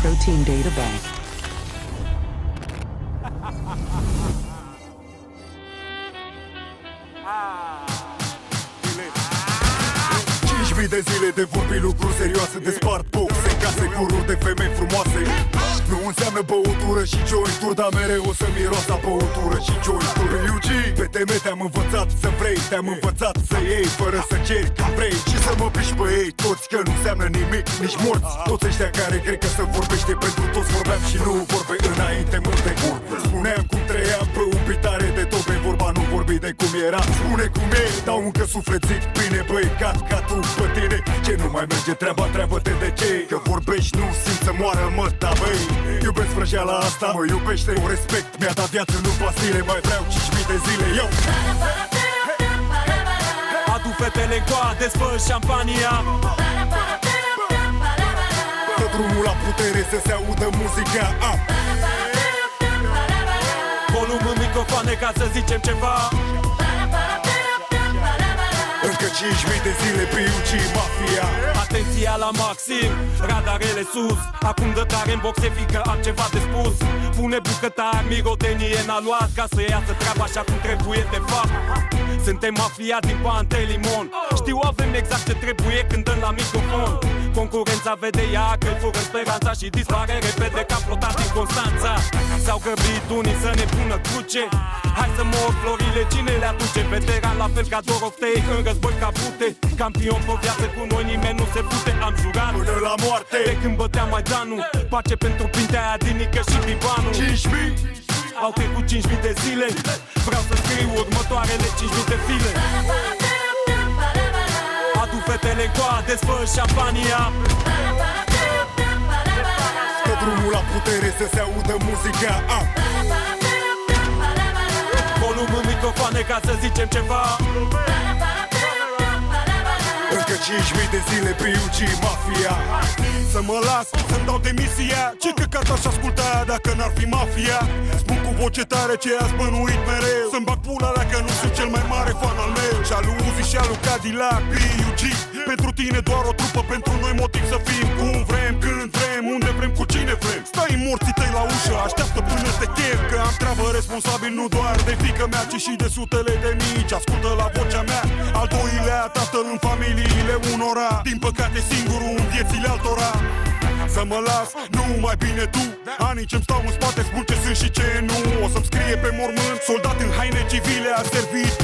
Protein Data Bank. Mii de zile de vorbi lucruri serioase, de spart boxe, case cu ruri de femei frumoase. Nu înseamnă băutură și jointuri, dar mereu o să miros la băutură și jointuri. UG, pe teme te-am învățat să vrei, te-am învățat să iei fără să ceri când vrei și să mă piși pe ei toți, că nu înseamnă nimic, nici morți. Toți ăștia care cred că se vorbește pentru toți, vorbeam și nu vorbe înainte multe curve. Spuneam cum trăiam pe un pitare de tobe, vorba nu vorbi de cum era. Spune cum e, dau încă suflet, zic bine băi, ca tu pe tine. Ce nu mai merge treaba, treabă-te de ce? Că vorbești, nu simt să moară, mă, da băi. Iubesc vrăjeala asta, mă iubește, o respect. Mi-a dat viață, nu pastile, mai vreau 5.000 de zile, eu. Adu fetele în coade, spă șampania. Dă drumul la putere să se audă muzica. Volum în microfoane ca să zicem ceva. Încă 5.000 de zile pe UG Mafia. Atenția la maxim, radarele sus. Acum dă tare în boxe, fică am ceva de spus. Pune bucătar, mirodenie n-a luat, ca să iasă treaba așa cum trebuie de fapt. Suntem mafia din Pantelimon. Știu, avem exact ce trebuie când dăm la microfon. Concurența vede ea că fură speranța și dispare repede ca flotat din Constanța. S-au grăbit unii să ne pună cruce. Hai să mor florile, cine le aduce? Veteran la fel ca Doroftei în război ca Brute. Campion pe viață cu noi, nimeni nu se pute. Am jurat până la moarte de când băteam Maidanul. Pace pentru Pintea aia din Nică și Bibanu. 5.000. Au trecut 5.000 de zile. Vreau să scriu următoarele 5.000 de file. Adu fetele în coade, spă șampania. Dă drumul la putere să se audă muzica. Volum în microfoane ca să zicem ceva. Încă 5.000 de zile pe UG Mafia. Să mă las, să-mi dau demisia. Ce căcat aș asculta dacă n-ar fi mafia? Spun cu voce tare ce ați bănuit mereu. Să-mi bag pula dacă nu sunt cel mai mare fan al meu. Și al Uzi și al lui Cadillac, PUG. Pentru tine doar o trupă, pentru noi motiv să fim. Cum vrem, când vrem, unde vrem, cu cine vrem. Stai în morții tăi la ușă, așteaptă până te chem. Că am treabă responsabil nu doar de fiică mea, ci și de sutele de mici. Ascultă la vocea mea, al doilea tatăl în familiile unora. Din păcate singurul în viețile altora. Să mă las, nu mai bine tu. Anii ce-mi stau în spate spun ce sunt și ce nu. O să-mi scrie pe mormânt, soldat în haine civile a servit.